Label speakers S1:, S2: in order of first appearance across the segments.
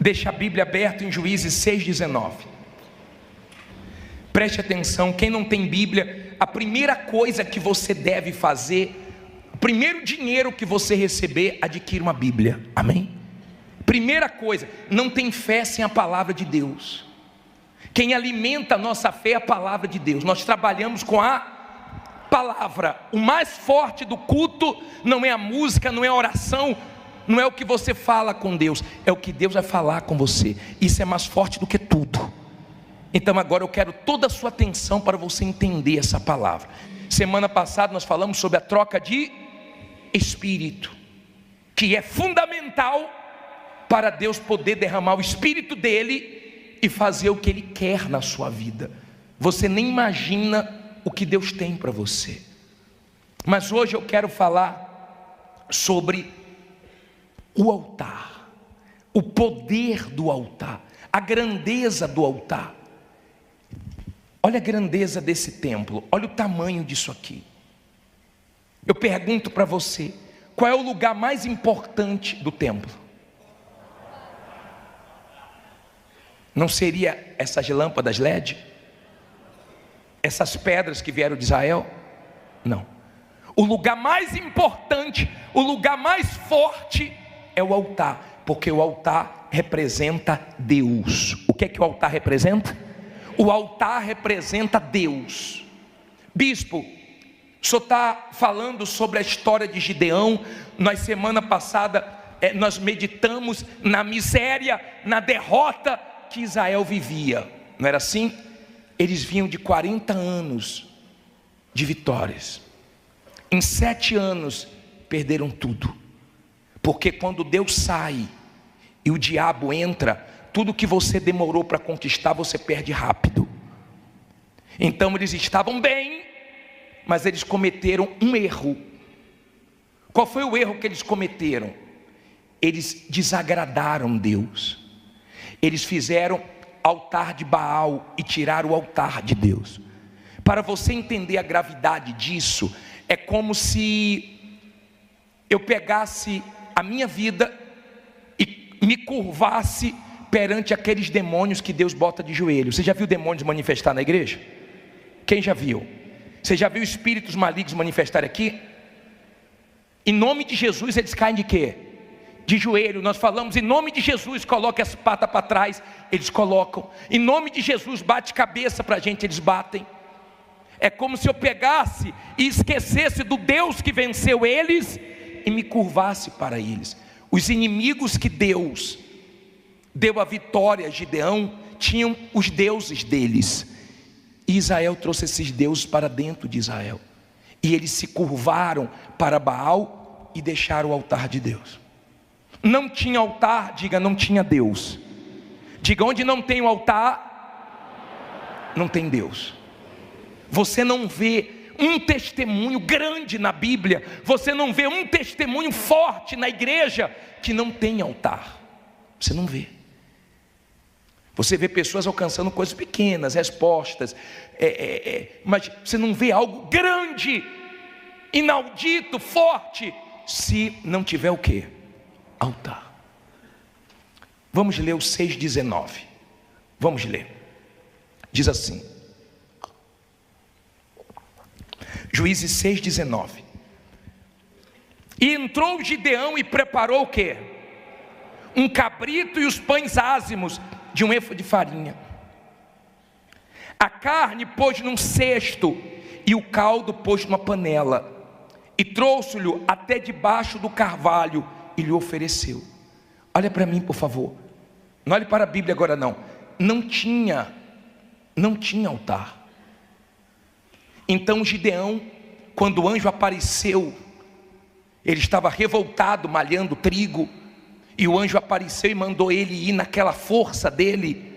S1: Deixa a Bíblia aberta em Juízes 6,19. Preste atenção, quem não tem Bíblia, a primeira coisa que você deve fazer, o primeiro dinheiro que você receber, adquira uma Bíblia, amém? Primeira coisa, não tem fé sem a palavra de Deus. Quem alimenta a nossa fé é a palavra de Deus. Nós trabalhamos com a palavra. O mais forte do culto não é a música, não é a oração, não é o que você fala com Deus, é o que Deus vai falar com você. Isso é mais forte do que tudo. Então agora eu quero toda a sua atenção para você entender essa palavra. Semana passada nós falamos sobre a troca de espírito, que é fundamental para Deus poder derramar o espírito dele e fazer o que ele quer na sua vida. Você nem imagina o que Deus tem para você. Mas hoje eu quero falar sobre o altar, o poder do altar, a grandeza do altar. Olha a grandeza desse templo, olha o tamanho disso aqui. Eu pergunto para você, qual é o lugar mais importante do templo? Não seria essas lâmpadas LED? Essas pedras que vieram de Israel? Não. O lugar mais importante, o lugar mais forte é o altar, porque o altar representa Deus. O que é que o altar representa? O altar representa Deus. Bispo, o senhor está falando sobre a história de Gideão. Nós semana passada nós meditamos na miséria, na derrota que Israel vivia, não era assim? Eles vinham de 40 anos de vitórias. Em 7 anos perderam tudo, porque quando Deus sai e o diabo entra, tudo que você demorou para conquistar, você perde rápido. Então eles estavam bem, mas eles cometeram um erro. Qual foi o erro que eles cometeram? Eles desagradaram Deus. Eles fizeram altar de Baal e tiraram o altar de Deus. Para você entender a gravidade disso, é como se eu pegasse a minha vida e me curvasse perante aqueles demônios que Deus bota de joelho. Você já viu demônios manifestar na igreja? Quem já viu? Você já viu espíritos malignos manifestar aqui? Em nome de Jesus eles caem de quê? De joelho. Nós falamos em nome de Jesus, coloque as patas para trás, eles colocam. Em nome de Jesus, bate cabeça para a gente, eles batem. É como se eu pegasse e esquecesse do Deus que venceu eles e me curvasse para eles. Os inimigos que Deus deu a vitória a Gideão tinham os deuses deles, e Israel trouxe esses deuses para dentro de Israel, e eles se curvaram para Baal e deixaram o altar de Deus. Não tinha altar, diga, não tinha Deus. Diga, onde não tem o altar, não tem Deus. Você não vê um testemunho grande na Bíblia, você não vê um testemunho forte na igreja que não tem altar. Você não vê. Você vê pessoas alcançando coisas pequenas, respostas, mas você não vê algo grande, inaudito, forte, se não tiver o quê? Altar. Vamos ler o 6,19. Vamos ler. Diz assim, Juízes 6,19. E entrou Gideão e preparou o quê? Um cabrito e os pães ázimos de um efa de farinha. A carne pôs num cesto e o caldo pôs numa panela, e trouxe-lhe até debaixo do carvalho e lhe ofereceu. Olha para mim, por favor. Não olhe para a Bíblia agora não. Não tinha altar. Então Gideão, quando o anjo apareceu, ele estava revoltado, malhando trigo, e o anjo apareceu e mandou ele ir naquela força dele,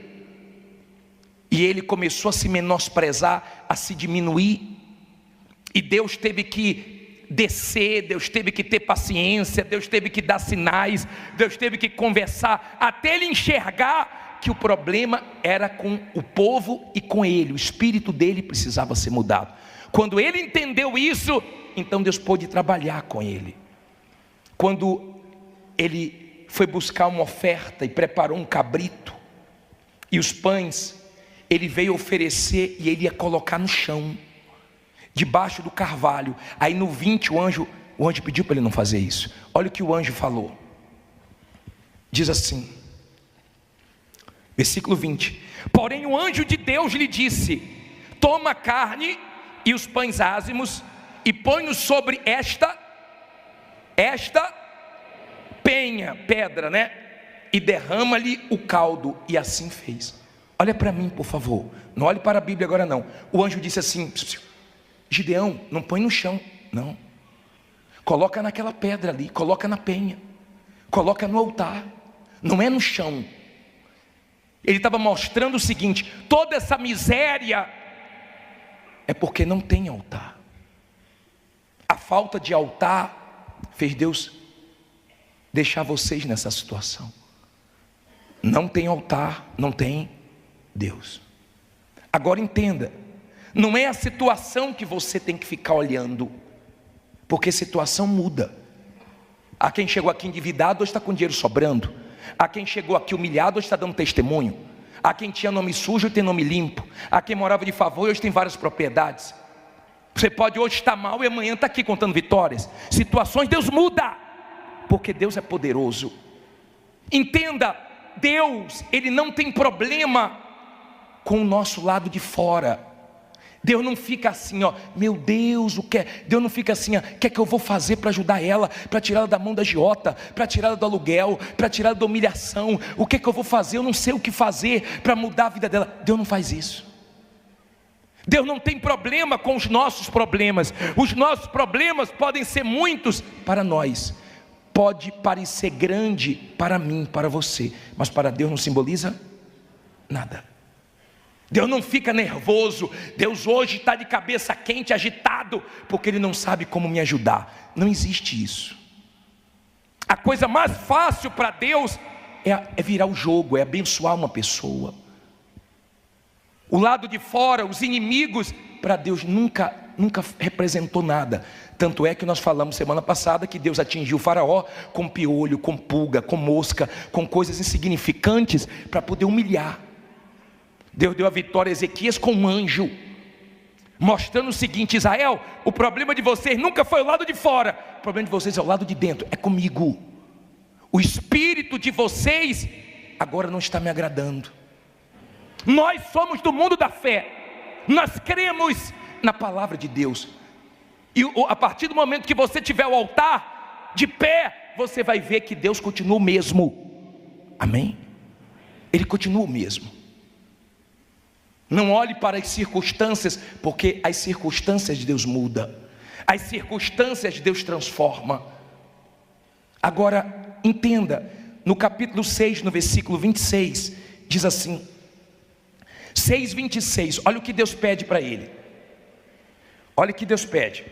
S1: e ele começou a se menosprezar, a se diminuir, e Deus teve que descer, Deus teve que ter paciência, Deus teve que dar sinais, Deus teve que conversar, até ele enxergar que o problema era com o povo e com ele, o espírito dele precisava ser mudado. Quando ele entendeu isso, então Deus pôde trabalhar com ele. Quando ele foi buscar uma oferta e preparou um cabrito, e os pães ele veio oferecer, e ele ia colocar no chão, debaixo do carvalho. Aí no 20 o anjo pediu para ele não fazer isso. Olha o que o anjo falou. Diz assim, versículo 20: porém o anjo de Deus lhe disse: toma a carne e os pães ázimos e põe-os sobre esta pedra, né? E derrama-lhe o caldo. E assim fez. Olha para mim, por favor. Não olhe para a Bíblia agora não. O anjo disse assim: Gideão, não põe no chão, não. Coloca naquela pedra ali, coloca na penha, coloca no altar. Não é no chão. Ele estava mostrando o seguinte: toda essa miséria é porque não tem altar. A falta de altar fez Deus deixar vocês nessa situação. Não tem altar, não tem Deus. Agora entenda, não é a situação que você tem que ficar olhando, porque situação muda. Há quem chegou aqui endividado, hoje está com dinheiro sobrando. Há quem chegou aqui humilhado, hoje está dando testemunho. Há quem tinha nome sujo, hoje tem nome limpo. Há quem morava de favor, hoje tem várias propriedades. Você pode hoje estar mal e amanhã está aqui contando vitórias. Situações, Deus muda, porque Deus é poderoso. Entenda, Deus, Ele não tem problema com o nosso lado de fora. Deus não fica assim, ó, meu Deus, o que é? Deus não fica assim, ó, o que é que eu vou fazer para ajudar ela, para tirá-la da mão da agiota, para tirá-la do aluguel, para tirá-la da humilhação? O que é que eu vou fazer? Eu não sei o que fazer para mudar a vida dela. Deus não faz isso. Deus não tem problema com os nossos problemas. Os nossos problemas podem ser muitos para nós, pode parecer grande para mim, para você, mas para Deus não simboliza nada. Deus não fica nervoso. Deus hoje está de cabeça quente, agitado, porque Ele não sabe como me ajudar. Não existe isso. A coisa mais fácil para Deus é virar o jogo, é abençoar uma pessoa. O lado de fora, os inimigos, para Deus nunca representou nada. Tanto é que nós falamos semana passada que Deus atingiu o faraó com piolho, com pulga, com mosca, com coisas insignificantes para poder humilhar. Deus deu a vitória a Ezequias com um anjo, mostrando o seguinte: Israel, o problema de vocês nunca foi o lado de fora, o problema de vocês é o lado de dentro, é comigo. O espírito de vocês agora não está me agradando. Nós somos do mundo da fé, nós cremos na palavra de Deus, e a partir do momento que você tiver o altar de pé, você vai ver que Deus continua o mesmo. Amém? Ele continua o mesmo. Não olhe para as circunstâncias, porque as circunstâncias de Deus mudam, as circunstâncias de Deus transforma. Agora entenda, no capítulo 6, no versículo 26, diz assim, 6:26, olha o que Deus pede para ele. Olha o que Deus pede.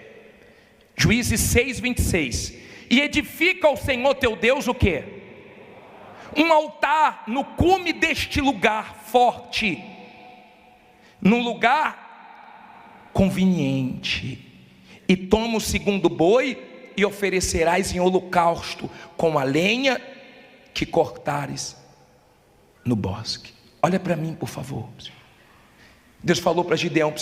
S1: Juízes 6:26. E edifica ao Senhor teu Deus o quê? Um altar no cume deste lugar forte, num lugar conveniente, e toma o segundo boi e oferecerás em holocausto com a lenha que cortares no bosque. Olha para mim, por favor. Deus falou para Gideão: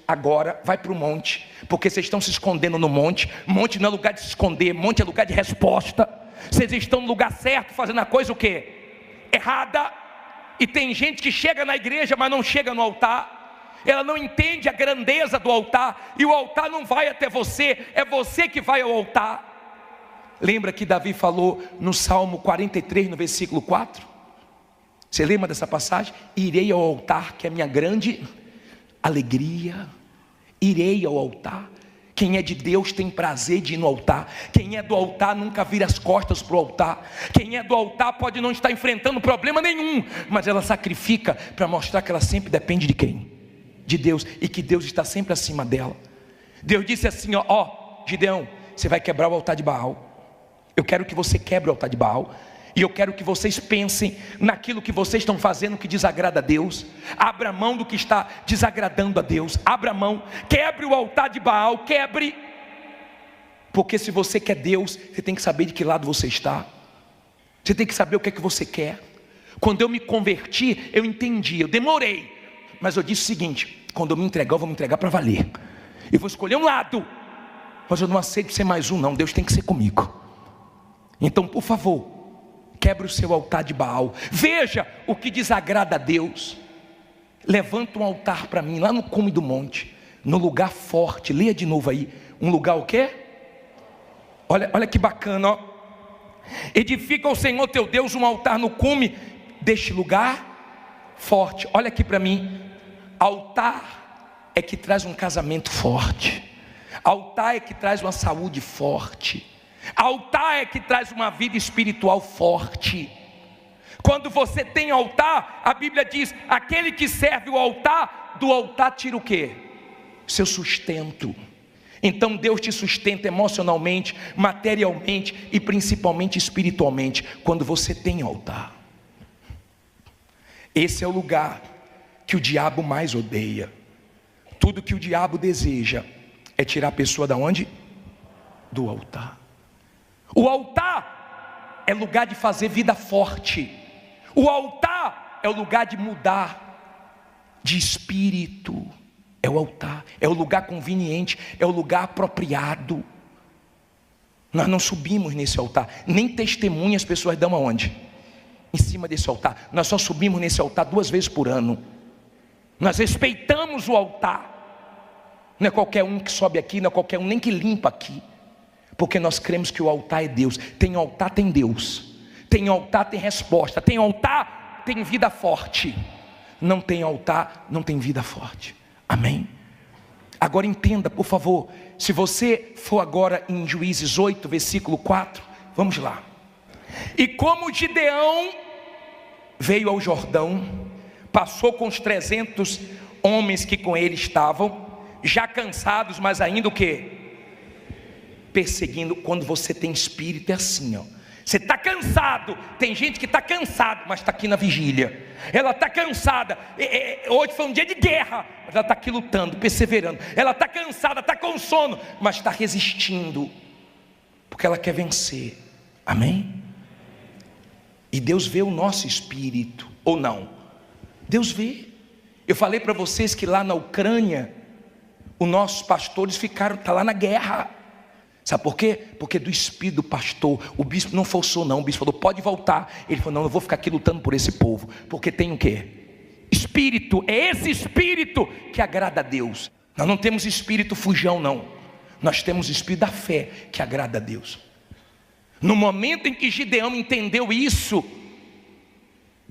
S1: agora vai para o monte, porque vocês estão se escondendo no monte. Monte não é lugar de se esconder, monte é lugar de resposta. Vocês estão no lugar certo, fazendo a coisa o quê? Errada. E tem gente que chega na igreja, mas não chega no altar. Ela não entende a grandeza do altar, e o altar não vai até você, é você que vai ao altar. Lembra que Davi falou no Salmo 43, no versículo 4? Você lembra dessa passagem? Irei ao altar, que é a minha grande alegria. Irei ao altar. Quem é de Deus tem prazer de ir no altar. Quem é do altar nunca vira as costas para o altar. Quem é do altar pode não estar enfrentando problema nenhum, mas ela sacrifica para mostrar que ela sempre depende de quem? De Deus, e que Deus está sempre acima dela. Deus disse assim, ó, Gideão, você vai quebrar o altar de Baal. Eu quero que você quebre o altar de Baal, e eu quero que vocês pensem naquilo que vocês estão fazendo que desagrada a Deus. Abra mão do que está desagradando a Deus. Abra mão, quebre o altar de Baal, quebre. Porque se você quer Deus, você tem que saber de que lado você está. Você tem que saber o que é que você quer. Quando eu me converti, eu entendi, eu demorei, mas eu disse o seguinte: quando eu me entregar, eu vou me entregar para valer. Eu vou escolher um lado, mas eu não aceito ser mais um não, Deus tem que ser comigo. Então, por favor, quebre o seu altar de Baal. Veja o que desagrada a Deus. Levanta um altar para mim lá no cume do monte, no lugar forte. Leia de novo aí. Um lugar o quê? Olha que bacana, ó. Edifica ao Senhor teu Deus um altar no cume deste lugar forte. Olha aqui para mim. Altar é que traz um casamento forte. Altar é que traz uma saúde forte. Altar é que traz uma vida espiritual forte. Quando você tem altar, a Bíblia diz: aquele que serve o altar, do altar tira o quê? Seu sustento. Então Deus te sustenta emocionalmente, materialmente e principalmente espiritualmente, quando você tem altar. Esse é o lugar que o diabo mais odeia. Tudo que o diabo deseja é tirar a pessoa da onde? Do altar. O altar é lugar de fazer vida forte. O altar é o lugar de mudar de espírito. É o altar, é o lugar conveniente, é o lugar apropriado. Nós não subimos nesse altar, nem testemunha as pessoas dão aonde? Em cima desse altar. Nós só subimos nesse altar 2 vezes por ano. Nós respeitamos o altar. Não é qualquer um que sobe aqui, não é qualquer um nem que limpa aqui, porque nós cremos que o altar é Deus. Tem altar, tem Deus. Tem altar, tem resposta. Tem altar, tem vida forte. Não tem altar, não tem vida forte. Amém? Agora entenda, por favor. Se você for agora em Juízes 8, versículo 4, vamos lá. E como Gideão veio ao Jordão, passou com os 300 homens que com ele estavam, já cansados, mas ainda o quê? Perseguindo. Quando você tem espírito é assim, ó. Você está cansado. Tem gente que está cansado, mas está aqui na vigília. Ela está cansada. Hoje foi um dia de guerra, mas ela está aqui lutando, perseverando. Ela está cansada, está com sono, mas está resistindo, porque ela quer vencer. Amém? E Deus vê o nosso espírito, ou não? Deus vê. Eu falei para vocês que lá na Ucrânia, os nossos pastores ficaram, está lá na guerra. Sabe por quê? Porque do espírito do pastor, o bispo não forçou não, o bispo falou, pode voltar. Ele falou, não, eu vou ficar aqui lutando por esse povo, porque tem o quê? Espírito, é esse espírito que agrada a Deus. Nós não temos espírito fujão não, nós temos espírito da fé que agrada a Deus. No momento em que Gideão entendeu isso,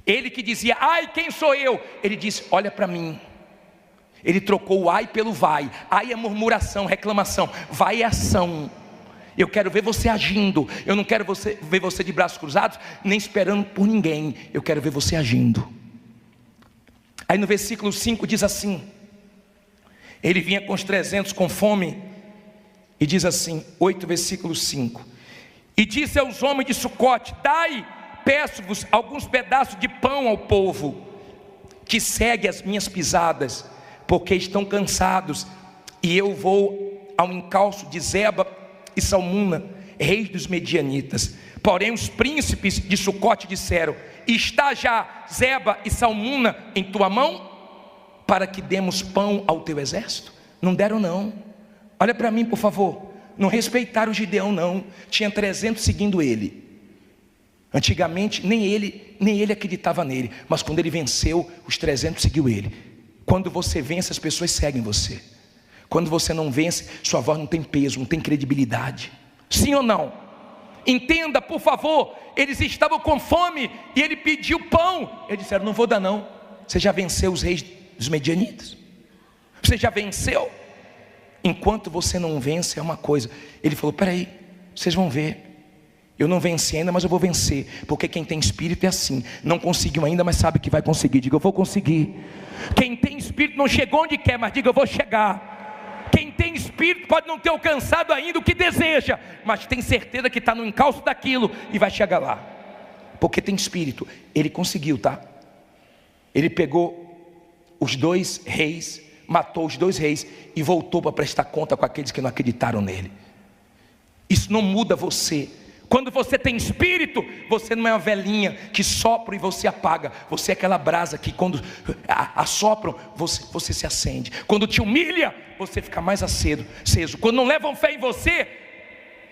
S1: ele que dizia, ai quem sou eu? Ele disse, olha para mim. Ele trocou o ai pelo vai. Ai é murmuração, reclamação, vai é ação. Eu quero ver você agindo. Eu não quero ver você de braços cruzados, nem esperando por ninguém. Eu quero ver você agindo. Aí no versículo 5 diz assim, ele vinha com os 300 com fome, e diz assim, 8 versículo 5, e disse aos homens de Sucote, dai, peço-vos alguns pedaços de pão ao povo, que segue as minhas pisadas, porque estão cansados, e eu vou ao encalço de Zeba e Salmuna, reis dos medianitas. Porém os príncipes de Sucote disseram, está já Zeba e Salmuna em tua mão, para que demos pão ao teu exército? Não deram não. Olha para mim por favor, não respeitaram o Gideão não. Tinha 300 seguindo ele. Antigamente nem ele acreditava nele, mas quando ele venceu, os 300 seguiu ele. Quando você vence, as pessoas seguem você. Quando você não vence, sua voz não tem peso, não tem credibilidade. Sim ou não? Entenda por favor, eles estavam com fome e ele pediu pão. Eles disseram, não vou dar não. Você já venceu os reis dos medianitas? Você já venceu? Enquanto você não vence é uma coisa. Ele falou, peraí, vocês vão ver. Eu não venci ainda, mas eu vou vencer. Porque quem tem espírito é assim. Não conseguiu ainda, mas sabe que vai conseguir. Diga, eu vou conseguir. Quem tem espírito não chegou onde quer, mas diga, eu vou chegar. Quem tem espírito pode não ter alcançado ainda o que deseja, mas tem certeza que está no encalço daquilo e vai chegar lá. Porque tem espírito. Ele conseguiu, tá? Ele pegou os 2 reis, matou os 2 reis e voltou para prestar conta com aqueles que não acreditaram nele. Isso não muda você. Quando você tem espírito, você não é uma velhinha que sopra e você apaga. Você é aquela brasa que quando assopram, você se acende. Quando te humilha, você fica mais aceso. Quando não levam fé em você,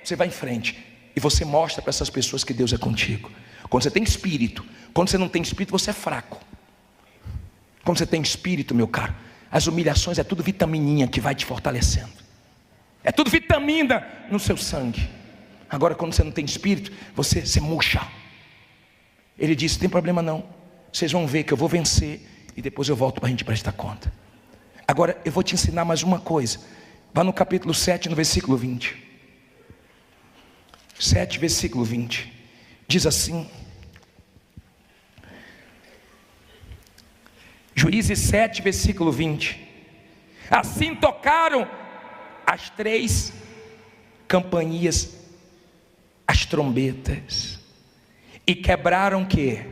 S1: você vai em frente e você mostra para essas pessoas que Deus é contigo. Quando você tem espírito. Quando você não tem espírito, você é fraco. Quando você tem espírito, meu caro, as humilhações é tudo vitamininha que vai te fortalecendo. É tudo vitamina no seu sangue. Agora quando você não tem espírito, você murcha. Ele disse, não tem problema não, vocês vão ver que eu vou vencer e depois eu volto para a gente prestar conta. Agora eu vou te ensinar mais uma coisa. Vá no capítulo 7, no versículo 20. 7, versículo 20. Diz assim. Juízes 7, versículo 20. Assim tocaram as 3 campainhas, as trombetas, e quebraram o quê?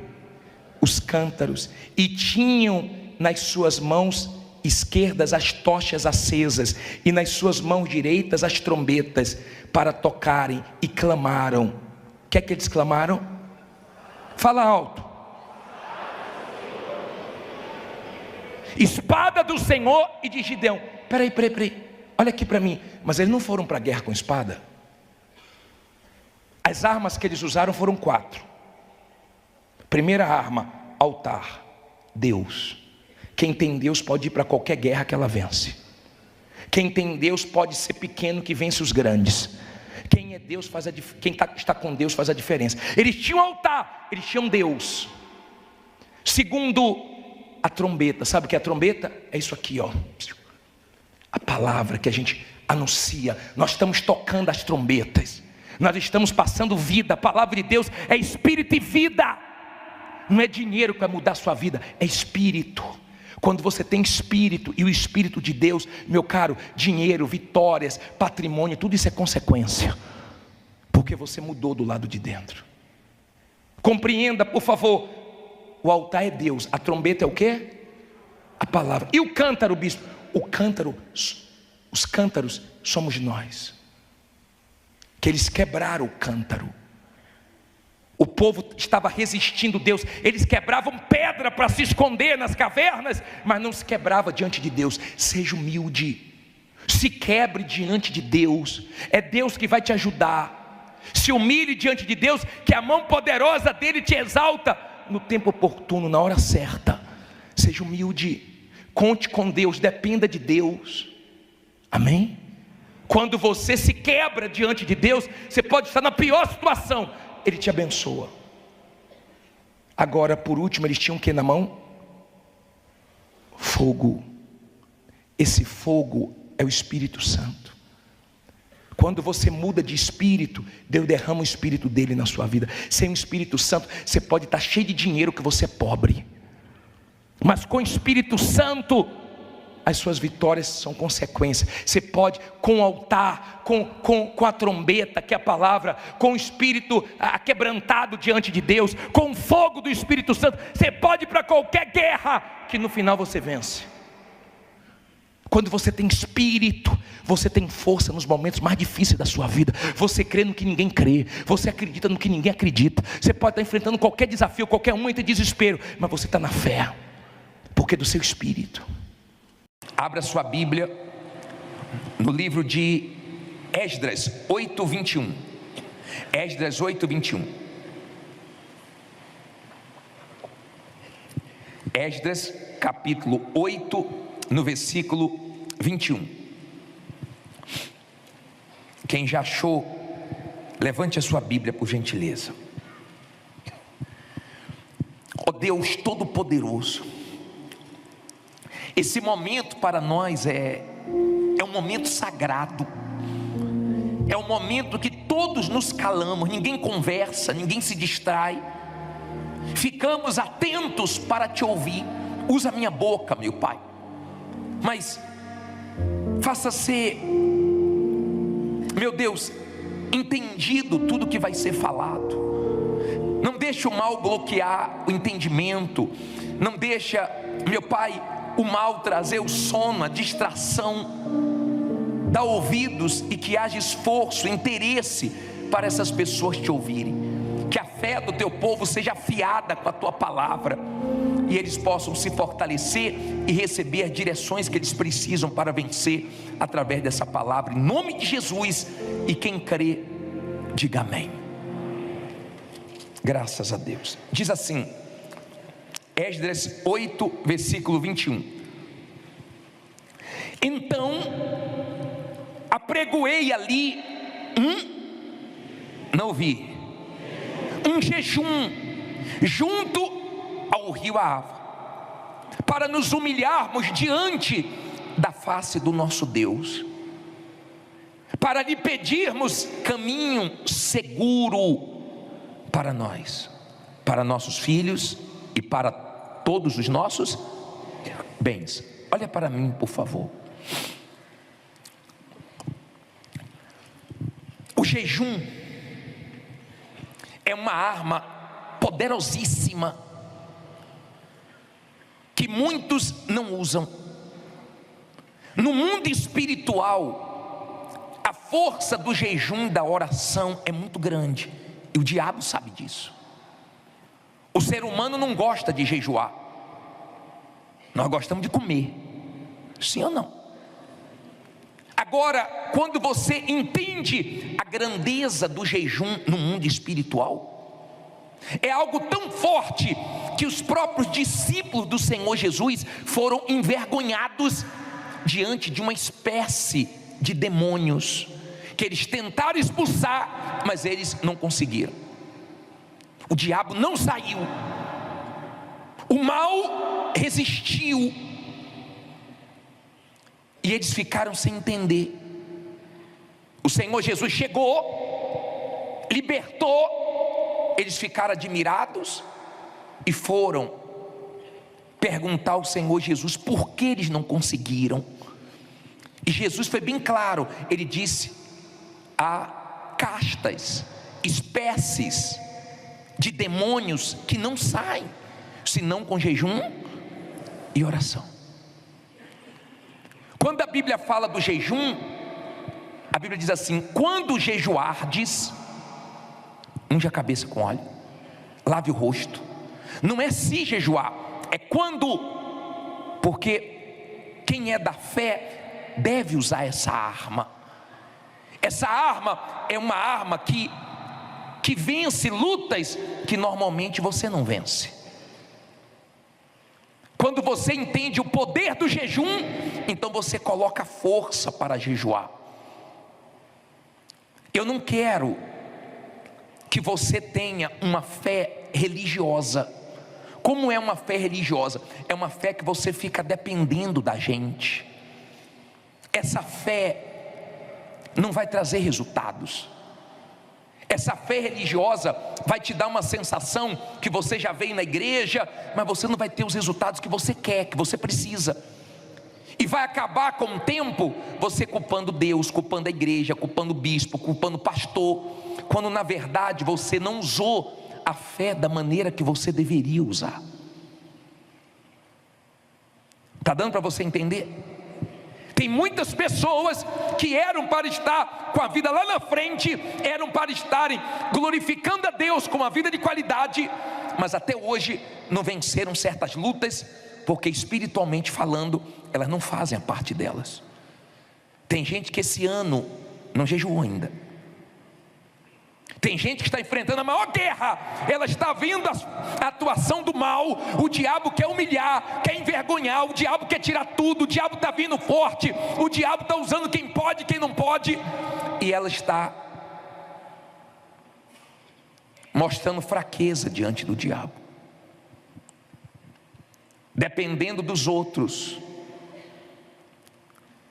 S1: Os cântaros, e tinham nas suas mãos esquerdas as tochas acesas, e nas suas mãos direitas as trombetas, para tocarem, e clamaram. O que é que eles clamaram? Fala alto. Espada do Senhor e de Gideão. Peraí, olha aqui para mim. Mas eles não foram para a guerra com espada. As armas que eles usaram foram 4. Primeira arma, altar, Deus. Quem tem Deus pode ir para qualquer guerra que ela vence. Quem tem Deus pode ser pequeno que vence os grandes. Quem é Deus quem está com Deus faz a diferença. Eles tinham altar, eles tinham Deus. Segundo, a trombeta. Sabe o que é a trombeta? É isso aqui, ó. A palavra que a gente anuncia. Nós estamos tocando as trombetas. Nós estamos passando vida. A palavra de Deus é espírito e vida. Não é dinheiro que vai mudar a sua vida, é espírito. Quando você tem espírito e o espírito de Deus, meu caro, dinheiro, vitórias, patrimônio, tudo isso é consequência, porque você mudou do lado de dentro. Compreenda, por favor, o altar é Deus, a trombeta é o quê? A palavra. E o cântaro, bispo? O cântaro, os cântaros somos nós, que eles quebraram o cântaro. O povo estava resistindo a Deus. Eles quebravam pedra para se esconder nas cavernas, mas não se quebrava diante de Deus. Seja humilde, se quebre diante de Deus. É Deus que vai te ajudar. Se humilhe diante de Deus, que a mão poderosa dele te exalta no tempo oportuno, na hora certa. Seja humilde, conte com Deus, dependa de Deus. Amém? Quando você se quebra diante de Deus, você pode estar na pior situação, Ele te abençoa. Agora, por último, eles tinham o que na mão? Fogo. Esse fogo é o Espírito Santo. Quando você muda de espírito, Deus derrama o Espírito dele na sua vida. Sem o Espírito Santo, você pode estar cheio de dinheiro que você é pobre, mas com o Espírito Santo, as suas vitórias são consequência. Você pode, com o altar, com a trombeta, que é a palavra, com o espírito aquebrantado diante de Deus, com o fogo do Espírito Santo, você pode ir para qualquer guerra, que no final você vence. Quando você tem espírito, você tem força nos momentos mais difíceis da sua vida. Você crê no que ninguém crê, você acredita no que ninguém acredita. Você pode estar enfrentando qualquer desafio, qualquer momento de desespero, mas você está na fé, porque é do seu espírito. Abra sua Bíblia no livro de Esdras 8:21. Esdras 8:21. Esdras capítulo 8, no versículo 21. Quem já achou, levante a sua Bíblia por gentileza. Ó Deus Todo-Poderoso, esse momento para nós é um momento sagrado. É um momento que todos nos calamos, ninguém conversa, ninguém se distrai. Ficamos atentos para te ouvir. Usa a minha boca, meu Pai, mas faça ser, meu Deus, entendido tudo que vai ser falado. Não deixe o mal bloquear o entendimento. Não deixa, meu Pai, o mal trazer o sono, a distração. Dá ouvidos e que haja esforço, interesse para essas pessoas te ouvirem. Que a fé do teu povo seja afiada com a tua palavra, e eles possam se fortalecer e receber as direções que eles precisam para vencer através dessa palavra, em nome de Jesus. E quem crê, diga amém. Graças a Deus. Diz assim, Esdras 8, versículo 21. Então apregoei ali não ouvi, um jejum junto ao rio Ahava, para nos humilharmos diante da face do nosso Deus, para lhe pedirmos caminho seguro para nós, para nossos filhos e para todos os nossos bens. Olha para mim, por favor. O jejum é uma arma poderosíssima que muitos não usam. No mundo espiritual, a força do jejum e da oração é muito grande, e o diabo sabe disso. O ser humano não gosta de jejuar, nós gostamos de comer, sim ou não? Agora, quando você entende a grandeza do jejum no mundo espiritual, é algo tão forte que os próprios discípulos do Senhor Jesus foram envergonhados diante de uma espécie de demônios que eles tentaram expulsar, mas eles não conseguiram. O diabo não saiu, o mal resistiu, e eles ficaram sem entender. O Senhor Jesus chegou, libertou, eles ficaram admirados e foram perguntar ao Senhor Jesus por que eles não conseguiram. E Jesus foi bem claro, ele disse: há castas, espécies de demônios que não saem senão com jejum e oração. Quando a Bíblia fala do jejum, a Bíblia diz assim: quando jejuardes, unge a cabeça com óleo, lave o rosto. Não é se jejuar, é quando, porque quem é da fé deve usar essa arma. Essa arma é uma arma que vence lutas que normalmente você não vence. Quando você entende o poder do jejum, então você coloca força para jejuar. Eu não quero que você tenha uma fé religiosa. Como é uma fé religiosa? É uma fé que você fica dependendo da gente. Essa fé não vai trazer resultados. Essa fé religiosa vai te dar uma sensação que você já veio na igreja, mas você não vai ter os resultados que você quer, que você precisa. E vai acabar com o tempo você culpando Deus, culpando a igreja, culpando o bispo, culpando o pastor, quando na verdade você não usou a fé da maneira que você deveria usar. Está dando para você entender? Tem muitas pessoas que eram para estar com a vida lá na frente, eram para estarem glorificando a Deus com uma vida de qualidade, mas até hoje não venceram certas lutas, porque espiritualmente falando, elas não fazem a parte delas. Tem gente que esse ano não jejuou ainda. Tem gente que está enfrentando a maior guerra, ela está vendo a atuação do mal, o diabo quer humilhar, quer envergonhar, o diabo quer tirar tudo, o diabo está vindo forte, o diabo está usando quem pode, quem não pode, e ela está mostrando fraqueza diante do diabo, dependendo dos outros.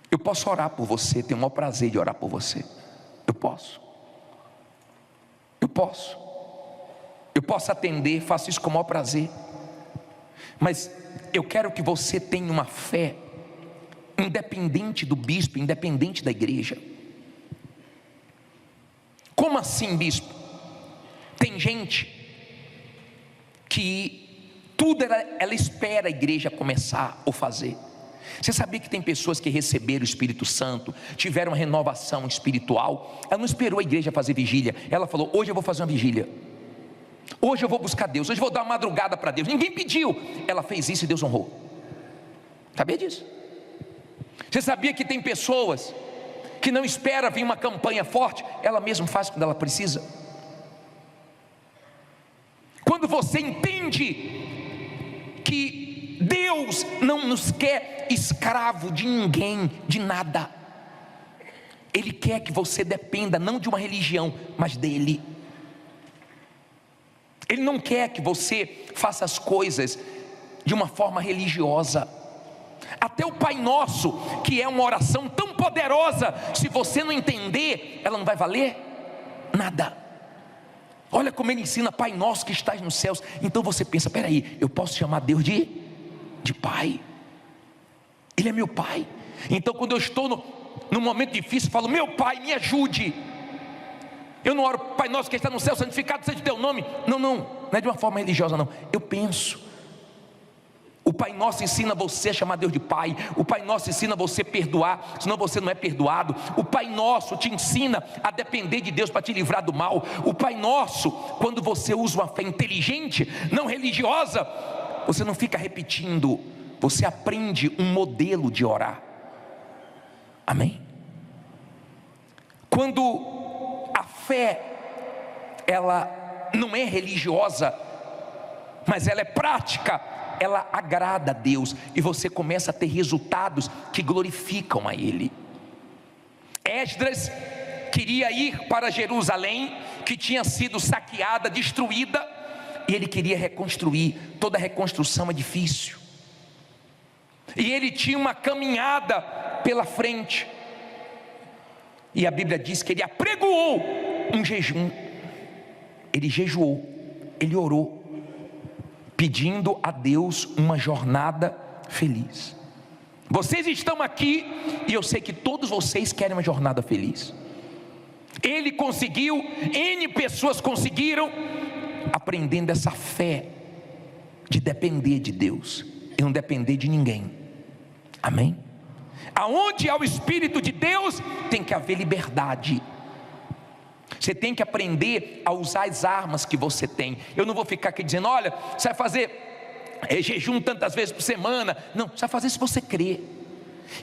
S1: Eu posso orar por você, tenho o maior prazer de orar por você, eu posso atender, faço isso com o maior prazer, mas eu quero que você tenha uma fé independente do bispo, independente da igreja. Como assim, bispo? Tem gente que tudo ela espera a igreja começar ou fazer. Você sabia que tem pessoas que receberam o Espírito Santo, tiveram uma renovação espiritual? Ela não esperou a igreja fazer vigília, ela falou: hoje eu vou fazer uma vigília, hoje eu vou buscar Deus, hoje eu vou dar uma madrugada para Deus. Ninguém pediu, ela fez isso e Deus honrou. Sabia disso? Você sabia que tem pessoas que não esperam vir uma campanha forte, ela mesma faz quando ela precisa? Quando você entende que Deus não nos quer escravo de ninguém, de nada, Ele quer que você dependa não de uma religião, mas dEle. Ele não quer que você faça as coisas de uma forma religiosa. Até o Pai Nosso, que é uma oração tão poderosa, se você não entender, ela não vai valer nada. Olha como ele ensina: Pai Nosso que estás nos céus. Então você pensa: peraí, eu posso chamar Deus de Pai? Ele é meu Pai. Então quando eu estou num momento difícil, eu falo: meu Pai, me ajude. Eu não oro: Pai Nosso que está no céu, santificado seja o teu nome. Não é de uma forma religiosa, não. Eu penso. O Pai Nosso ensina você a chamar Deus de Pai. O Pai Nosso ensina você a perdoar, senão você não é perdoado. O Pai Nosso te ensina a depender de Deus para te livrar do mal. O Pai Nosso, quando você usa uma fé inteligente, não religiosa, você não fica repetindo, você aprende um modelo de orar. Amém? Quando a fé, ela não é religiosa, mas ela é prática, ela agrada a Deus, e você começa a ter resultados que glorificam a Ele. Esdras queria ir para Jerusalém, que tinha sido saqueada, destruída, e ele queria reconstruir. Toda reconstrução é difícil, e ele tinha uma caminhada pela frente, e a Bíblia diz que ele apregoou um jejum. Ele jejuou, ele orou, pedindo a Deus uma jornada feliz. Vocês estão aqui, e eu sei que todos vocês querem uma jornada feliz. Ele conseguiu, N pessoas conseguiram, aprendendo essa fé de depender de Deus e não depender de ninguém. Amém? Aonde há o Espírito de Deus, tem que haver liberdade. Você tem que aprender a usar as armas que você tem. Eu não vou ficar aqui dizendo: olha, você vai fazer jejum tantas vezes por semana. Não, você vai fazer se você crer.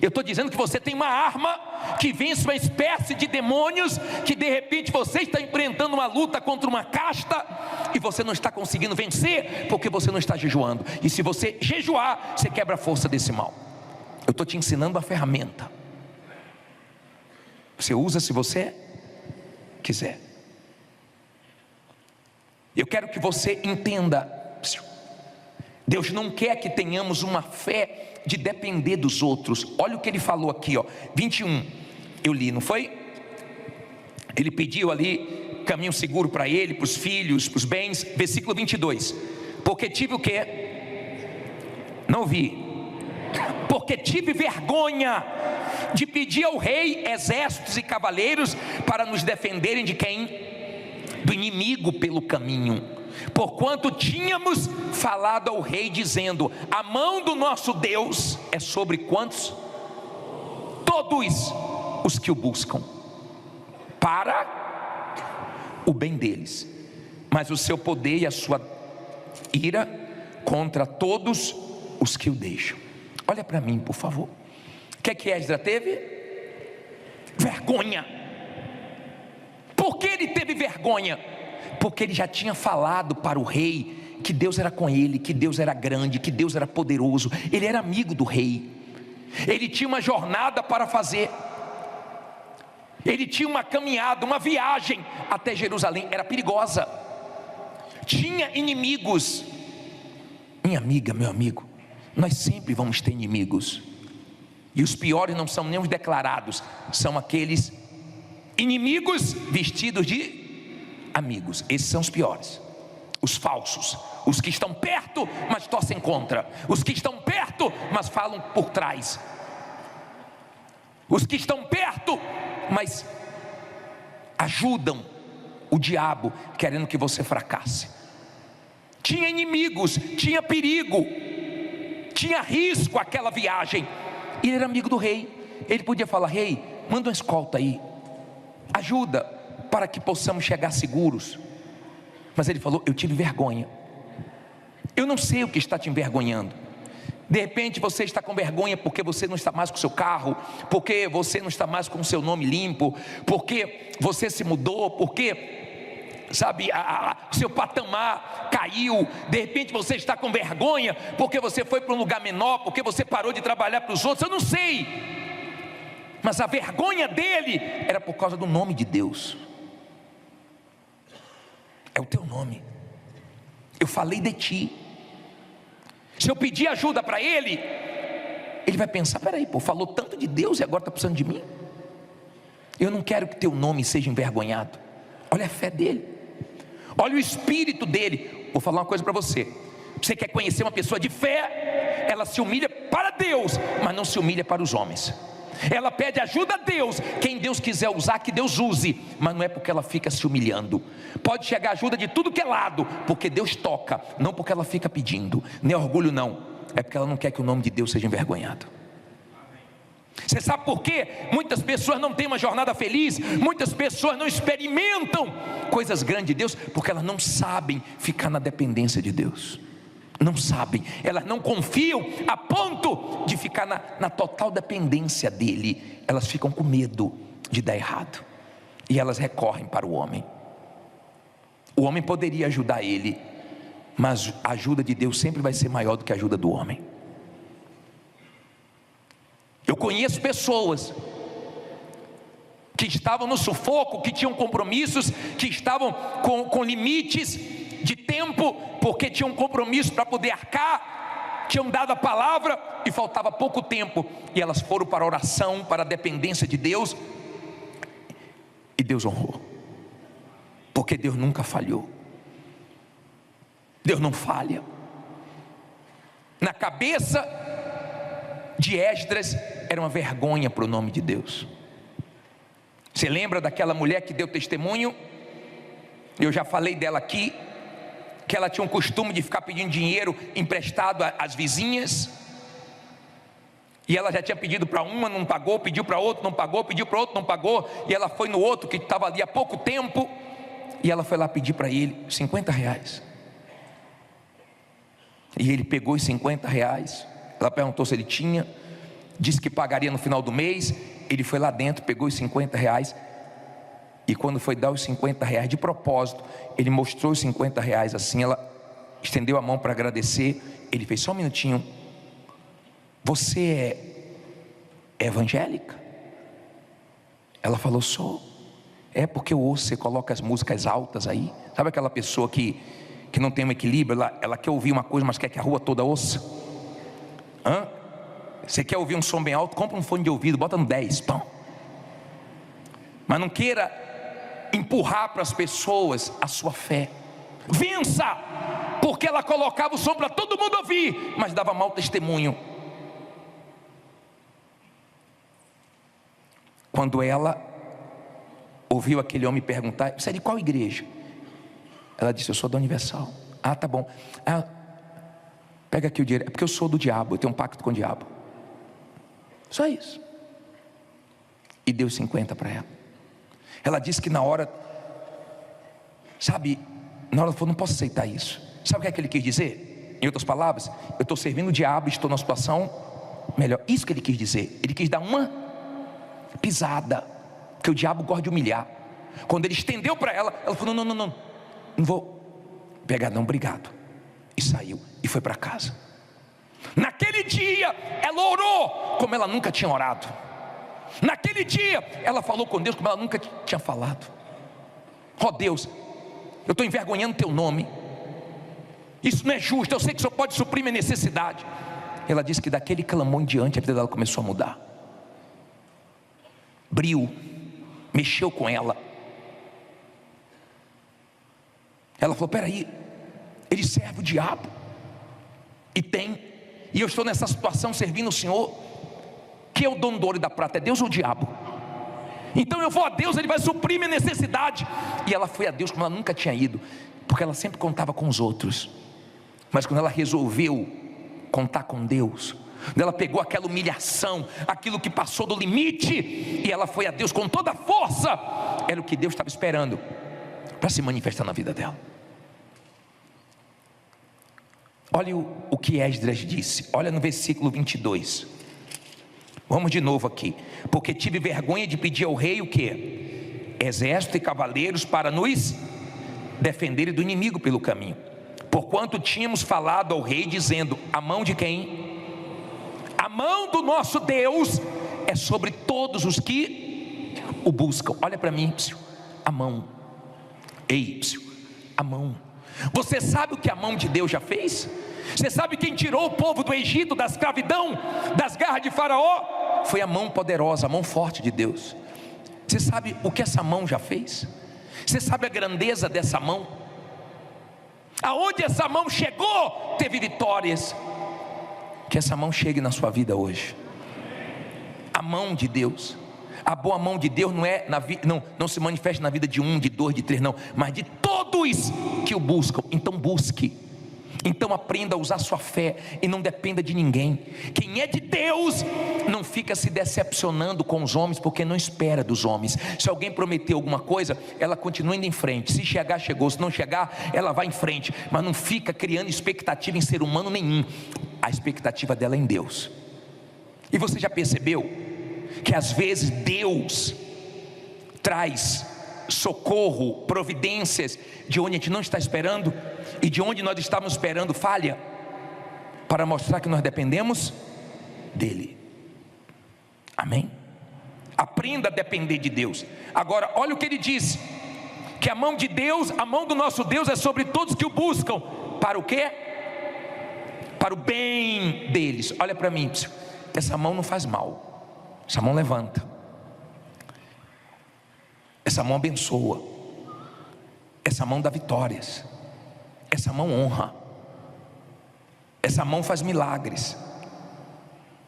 S1: Eu estou dizendo que você tem uma arma que vence uma espécie de demônios, que de repente você está enfrentando uma luta contra uma casta, e você não está conseguindo vencer, porque você não está jejuando. E se você jejuar, você quebra a força desse mal. Eu estou te ensinando a ferramenta. Você usa se você quiser. Eu quero que você entenda: Deus não quer que tenhamos uma fé de depender dos outros. Olha o que ele falou aqui, ó, 21. Eu li, não foi? Ele pediu ali caminho seguro para ele, para os filhos, para os bens. Versículo 22. Porque tive o quê? Não vi. Porque tive vergonha de pedir ao rei exércitos e cavaleiros para nos defenderem de quem? Do inimigo pelo caminho. Porquanto tínhamos falado ao rei dizendo: a mão do nosso Deus é sobre quantos? Todos os que o buscam, para o bem deles, mas o seu poder e a sua ira contra todos os que o deixam. Olha para mim, por favor. O que Esdras teve? Vergonha. Por que ele teve vergonha? Porque ele já tinha falado para o rei que Deus era com ele, que Deus era grande, que Deus era poderoso. Ele era amigo do rei. Ele tinha uma jornada para fazer. Ele tinha uma caminhada, uma viagem até Jerusalém. Era perigosa. Tinha inimigos. Minha amiga, meu amigo, nós sempre vamos ter inimigos. E os piores não são nem os declarados, são aqueles inimigos vestidos de amigos. Esses são os piores, os falsos, os que estão perto, mas torcem contra, os que estão perto, mas falam por trás, os que estão perto, mas ajudam o diabo, querendo que você fracasse. Tinha inimigos, tinha perigo, tinha risco aquela viagem. E ele era amigo do rei. Ele podia falar: rei, manda uma escolta aí, ajuda para que possamos chegar seguros. Mas ele falou: eu tive vergonha. Eu não sei o que está te envergonhando. De repente você está com vergonha porque você não está mais com o seu carro, porque você não está mais com o seu nome limpo, porque você se mudou, porque, sabe, seu patamar caiu. De repente você está com vergonha porque você foi para um lugar menor, porque você parou de trabalhar para os outros. Eu não sei, mas a vergonha dele era por causa do nome de Deus. É o teu nome. Eu falei de ti. Se eu pedir ajuda para ele, ele vai pensar: peraí, falou tanto de Deus e agora está precisando de mim. Eu não quero que teu nome seja envergonhado. Olha a fé dele, olha o espírito dele. Vou falar uma coisa para você: você quer conhecer uma pessoa de fé? Ela se humilha para Deus, mas não se humilha para os homens. Ela pede ajuda a Deus, quem Deus quiser usar, que Deus use, mas não é porque ela fica se humilhando. Pode chegar ajuda de tudo que é lado, porque Deus toca, não porque ela fica pedindo. Nem orgulho não, é porque ela não quer que o nome de Deus seja envergonhado. Você sabe por quê? Muitas pessoas não têm uma jornada feliz, muitas pessoas não experimentam coisas grandes de Deus, porque elas não sabem ficar na dependência de Deus. Não sabem, elas não confiam a ponto de ficar na total dependência dele. Elas ficam com medo de dar errado, e elas recorrem para o homem. O homem poderia ajudar ele, mas a ajuda de Deus sempre vai ser maior do que a ajuda do homem. Eu conheço pessoas que estavam no sufoco, que tinham compromissos, que estavam com limites de tempo, porque tinham um compromisso para poder arcar, tinham dado a palavra e faltava pouco tempo, e elas foram para a oração, para a dependência de Deus, e Deus honrou, porque Deus nunca falhou. Deus não falha. Na cabeça de Esdras era uma vergonha para o nome de Deus. Você lembra daquela mulher que deu testemunho? Eu já falei dela aqui, que ela tinha um costume de ficar pedindo dinheiro emprestado às vizinhas, e ela já tinha pedido para uma, não pagou, pediu para outro, não pagou, pediu para outro, não pagou, e ela foi no outro que estava ali há pouco tempo, e ela foi lá pedir para ele R$50, e ele pegou os R$50, ela perguntou se ele tinha, disse que pagaria no final do mês. Ele foi lá dentro, pegou os R$50, e quando foi dar os R$50 de propósito, ele mostrou os R$50 assim, ela estendeu a mão para agradecer. Ele fez: só um minutinho, você é evangélica? Ela falou: sou. É porque eu ouço, você coloca as músicas altas aí. Sabe aquela pessoa que não tem um equilíbrio, ela quer ouvir uma coisa, mas quer que a rua toda ouça? Você quer ouvir um som bem alto? Compra um fone de ouvido, bota no 10, pão. Mas não queira empurrar para as pessoas a sua fé. Vença, porque ela colocava o som para todo mundo ouvir, mas dava mau testemunho. Quando ela ouviu aquele homem perguntar: você é de qual igreja? Ela disse: eu sou da Universal. Ah, tá bom. Pega aqui o dinheiro. É porque eu sou do diabo, eu tenho um pacto com o diabo. Só isso. E deu 50 para ela. Ela disse que na hora, sabe, na hora ela falou: não posso aceitar isso. Sabe o que é que ele quis dizer? Em outras palavras, eu estou servindo o diabo e estou numa situação melhor. Isso que ele quis dizer. Ele quis dar uma pisada, porque o diabo gosta de humilhar. Quando ele estendeu para ela, ela falou: não vou pegar não, obrigado. E saiu e foi para casa. Naquele dia ela orou como ela nunca tinha orado. Naquele dia ela falou com Deus como ela nunca tinha falado. Ó Deus, eu estou envergonhando teu nome, isso não é justo, eu sei que o Senhor pode suprir minha necessidade. Ela disse que daquele clamor em diante a vida dela começou a mudar. Brilho mexeu com ela. Ela falou: peraí, ele serve o diabo, e eu estou nessa situação servindo o Senhor. Quem é o dono do ouro e da prata? É Deus ou o diabo? Então eu vou a Deus, Ele vai suprir minha necessidade. E ela foi a Deus como ela nunca tinha ido, porque ela sempre contava com os outros, mas quando ela resolveu contar com Deus, Ela pegou aquela humilhação, aquilo que passou do limite, e ela foi a Deus com toda a força. Era o que Deus estava esperando para se manifestar na vida dela. Olha o que Esdras disse. Olha no versículo 22. Vamos de novo aqui. Porque tive vergonha de pedir ao rei o quê? Exército e cavaleiros para nos defender do inimigo pelo caminho. Porquanto tínhamos falado ao rei dizendo: a mão de quem? A mão do nosso Deus é sobre todos os que o buscam. Olha para mim, a mão. Ei, a mão. Você sabe o que a mão de Deus já fez? Você sabe quem tirou o povo do Egito, da escravidão, das garras de Faraó? Foi a mão poderosa, a mão forte de Deus. Você sabe o que essa mão já fez? Você sabe a grandeza dessa mão? Aonde essa mão chegou, teve vitórias. Que essa mão chegue na sua vida hoje. A mão de Deus, a boa mão de Deus não se manifesta na vida de um, de dois, de três, não, mas de todos que o buscam. Então busque, então aprenda a usar sua fé e não dependa de ninguém. Quem é de Deus não fica se decepcionando com os homens, porque não espera dos homens. Se alguém prometeu alguma coisa, ela continua indo em frente. Se chegar, chegou. Se não chegar, ela vai em frente, mas não fica criando expectativa em ser humano nenhum. A expectativa dela é em Deus. E você já percebeu que às vezes Deus traz socorro, providências de onde a gente não está esperando, e de onde nós estávamos esperando falha, para mostrar que nós dependemos dele. Amém? Aprenda a depender de Deus. Agora olha o que ele diz: que a mão de Deus, a mão do nosso Deus é sobre todos que o buscam. Para o quê? Para o bem deles. Olha para mim, essa mão não faz mal, essa mão levanta, essa mão abençoa, essa mão dá vitórias, essa mão honra, essa mão faz milagres,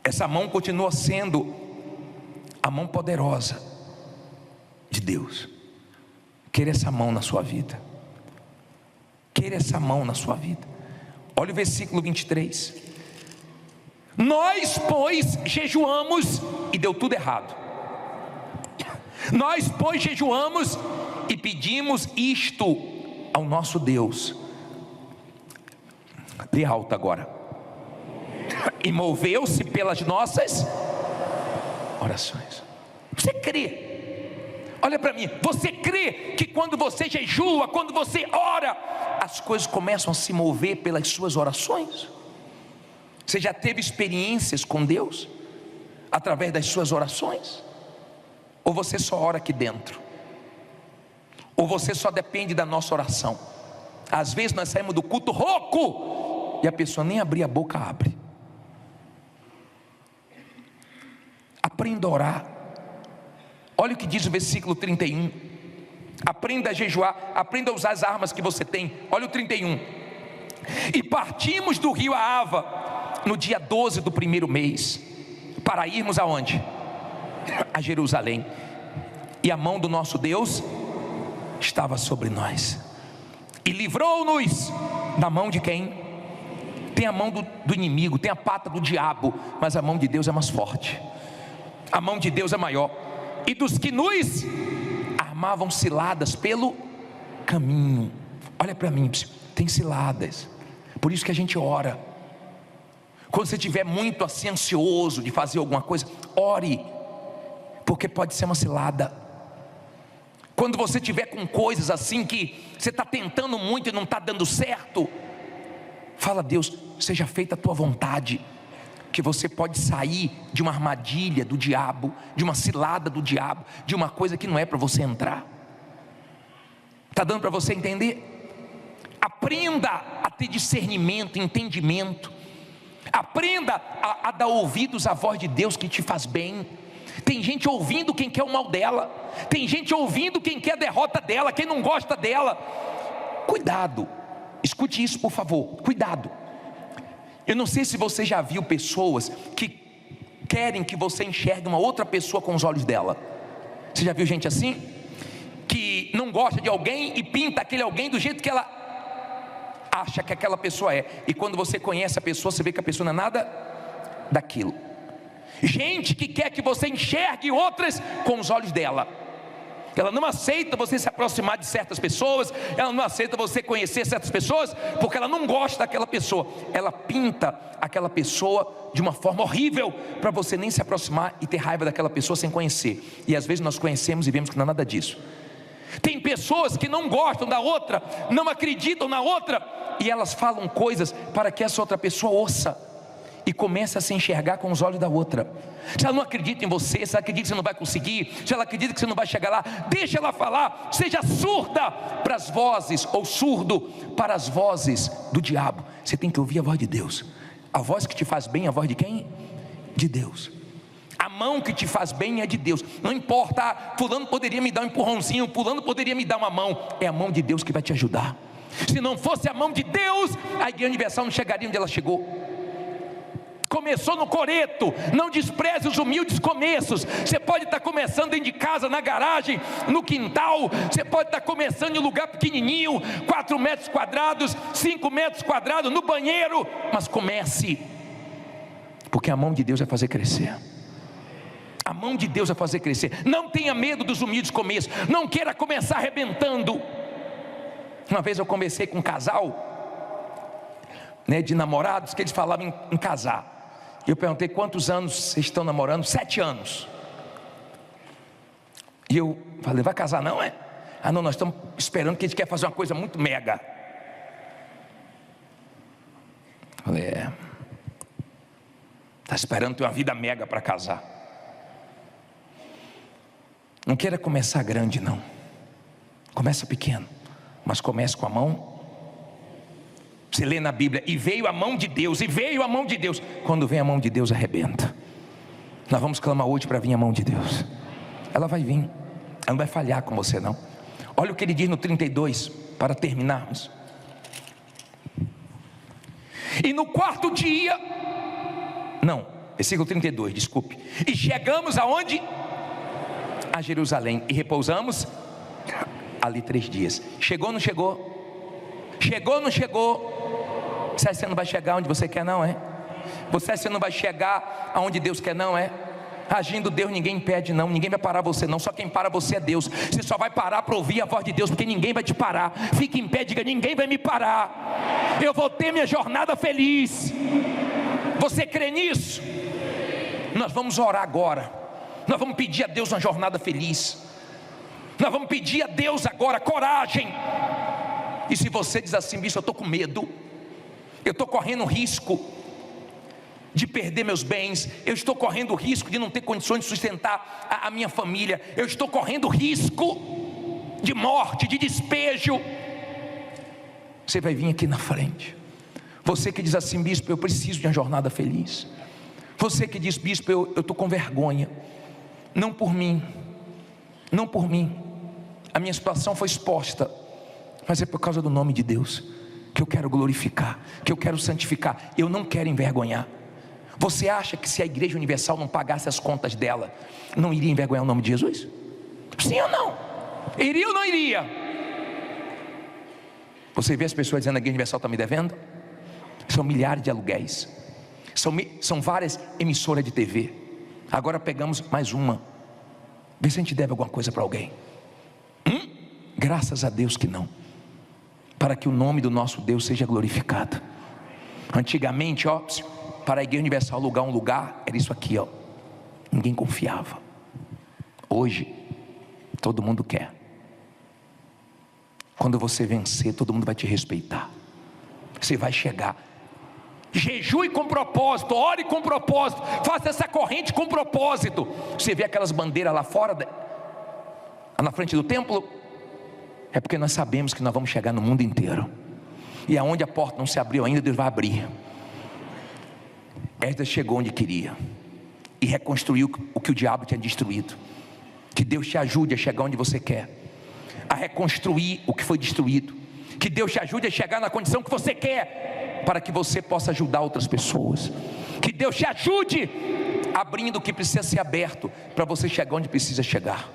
S1: essa mão continua sendo a mão poderosa de Deus. Queira essa mão na sua vida, queira essa mão na sua vida. Olha o versículo 23. Nós, pois, jejuamos, e deu tudo errado. Nós, pois, jejuamos e pedimos isto ao nosso Deus. Lê alto agora. E moveu-se pelas nossas orações. Você crê? Olha para mim, você crê que quando você jejua, quando você ora, as coisas começam a se mover pelas suas orações? Você já teve experiências com Deus através das suas orações? Ou você só ora aqui dentro? Ou você só depende da nossa oração? Às vezes nós saímos do culto rouco e a pessoa nem abrir a boca abre. Aprenda a orar. Olha o que diz o versículo 31. Aprenda a jejuar, aprenda a usar as armas que você tem. Olha o 31. E partimos do rio Ahava no dia 12 do primeiro mês, para irmos aonde? A Jerusalém. E a mão do nosso Deus estava sobre nós, e livrou-nos da mão de quem? Tem a mão do inimigo, tem a pata do diabo, mas a mão de Deus é mais forte, a mão de Deus é maior. E dos que nos armavam ciladas pelo caminho. Olha para mim, tem ciladas. Por isso que a gente ora. Quando você estiver muito assim ansioso de fazer alguma coisa, ore, porque pode ser uma cilada. Quando você estiver com coisas assim que você está tentando muito e não está dando certo, fala: Deus, seja feita a tua vontade. Que você pode sair de uma armadilha do diabo, de uma cilada do diabo, de uma coisa que não é para você entrar. Está dando para você entender? Aprenda a ter discernimento, entendimento. Aprenda a dar ouvidos à voz de Deus que te faz bem. Tem gente ouvindo quem quer o mal dela, tem gente ouvindo quem quer a derrota dela, quem não gosta dela. Cuidado, escute isso por favor, cuidado. Eu não sei se você já viu pessoas que querem que você enxergue uma outra pessoa com os olhos dela. Você já viu gente assim? Que não gosta de alguém e pinta aquele alguém do jeito que ela acha que aquela pessoa é. E quando você conhece a pessoa, você vê que a pessoa não é nada daquilo. Gente que quer que você enxergue outras com os olhos dela. Ela não aceita você se aproximar de certas pessoas, ela não aceita você conhecer certas pessoas, porque ela não gosta daquela pessoa. Ela pinta aquela pessoa de uma forma horrível, para você nem se aproximar e ter raiva daquela pessoa sem conhecer. E às vezes nós conhecemos e vemos que não é nada disso. Tem pessoas que não gostam da outra, não acreditam na outra, e elas falam coisas para que essa outra pessoa ouça e comece a se enxergar com os olhos da outra. Se ela não acredita em você, se ela acredita que você não vai conseguir, se ela acredita que você não vai chegar lá, deixa ela falar. Seja surda para as vozes, ou surdo para as vozes do diabo. Você tem que ouvir a voz de Deus. A voz que te faz bem é a voz de quem? De Deus. A mão que te faz bem é de Deus. Não importa, fulano poderia me dar um empurrãozinho, fulano poderia me dar uma mão. É a mão de Deus que vai te ajudar. Se não fosse a mão de Deus, a Igreja Universal não chegaria onde ela chegou. Começou no coreto. Não despreze os humildes começos. Você pode estar começando dentro de casa, na garagem, no quintal. Você pode estar começando em um lugar pequenininho, 4 metros quadrados, 5 metros quadrados, no banheiro. Mas comece, porque a mão de Deus vai fazer crescer. A mão de Deus vai fazer crescer. Não tenha medo dos humildes começos. Não queira começar arrebentando. Uma vez eu conversei com um casal, de namorados, que eles falavam em casar. Eu perguntei: quantos anos vocês estão namorando? 7 anos. E eu falei: vai casar não, é? Ah não, nós estamos esperando, que a gente quer fazer uma coisa muito mega. Falei: está esperando ter uma vida mega para casar. Não queira começar grande não. Começa pequeno, mas comece com a mão. Você lê na Bíblia: e veio a mão de Deus, e veio a mão de Deus. Quando vem a mão de Deus, arrebenta. Nós vamos clamar hoje para vir a mão de Deus. Ela vai vir, ela não vai falhar com você não. Olha o que ele diz no 32, para terminarmos. E no 4º dia, não, versículo 32, desculpe. E chegamos aonde? A Jerusalém, e repousamos ali 3 dias. Chegou ou não chegou? Chegou ou não chegou? Você acha que você não vai chegar onde você quer não, é? Você acha que você não vai chegar aonde Deus quer não, é? Agindo Deus, ninguém impede não. Ninguém vai parar você não. Só quem para você é Deus. Você só vai parar para ouvir a voz de Deus, porque ninguém vai te parar. Fique em pé, diga: ninguém vai me parar. Eu vou ter minha jornada feliz. Você crê nisso? Nós vamos orar agora. Nós vamos pedir a Deus uma jornada feliz. Nós vamos pedir a Deus agora coragem. E se você diz assim: bicho, eu estou com medo, eu estou correndo risco de perder meus bens, eu estou correndo risco de não ter condições de sustentar a minha família, eu estou correndo risco de morte, de despejo, você vai vir aqui na frente. Você que diz assim: bispo, eu preciso de uma jornada feliz. Você que diz: bispo, eu estou com vergonha, não por mim, não por mim, a minha situação foi exposta, mas é por causa do nome de Deus que eu quero glorificar, que eu quero santificar, eu não quero envergonhar. Você acha que se a Igreja Universal não pagasse as contas dela, não iria envergonhar o nome de Jesus? Sim ou não? Iria ou não iria? Você vê as pessoas dizendo: a Igreja Universal está me devendo? São milhares de aluguéis, são várias emissoras de TV. Agora pegamos mais uma. Vê se a gente deve alguma coisa para alguém. Graças a Deus que não. Para que o nome do nosso Deus seja glorificado. Antigamente, para a Igreja Universal alugar um lugar, era isso aqui, ninguém confiava. Hoje, todo mundo quer. Quando você vencer, todo mundo vai te respeitar. Você vai chegar. Jejue com propósito, ore com propósito, faça essa corrente com propósito. Você vê aquelas bandeiras lá fora, na frente do templo, é porque nós sabemos que nós vamos chegar no mundo inteiro. E aonde a porta não se abriu ainda, Deus vai abrir. Esdras chegou onde queria e reconstruiu o que o diabo tinha destruído. Que Deus te ajude a chegar onde você quer, a reconstruir o que foi destruído. Que Deus te ajude a chegar na condição que você quer, para que você possa ajudar outras pessoas. Que Deus te ajude abrindo o que precisa ser aberto, para você chegar onde precisa chegar.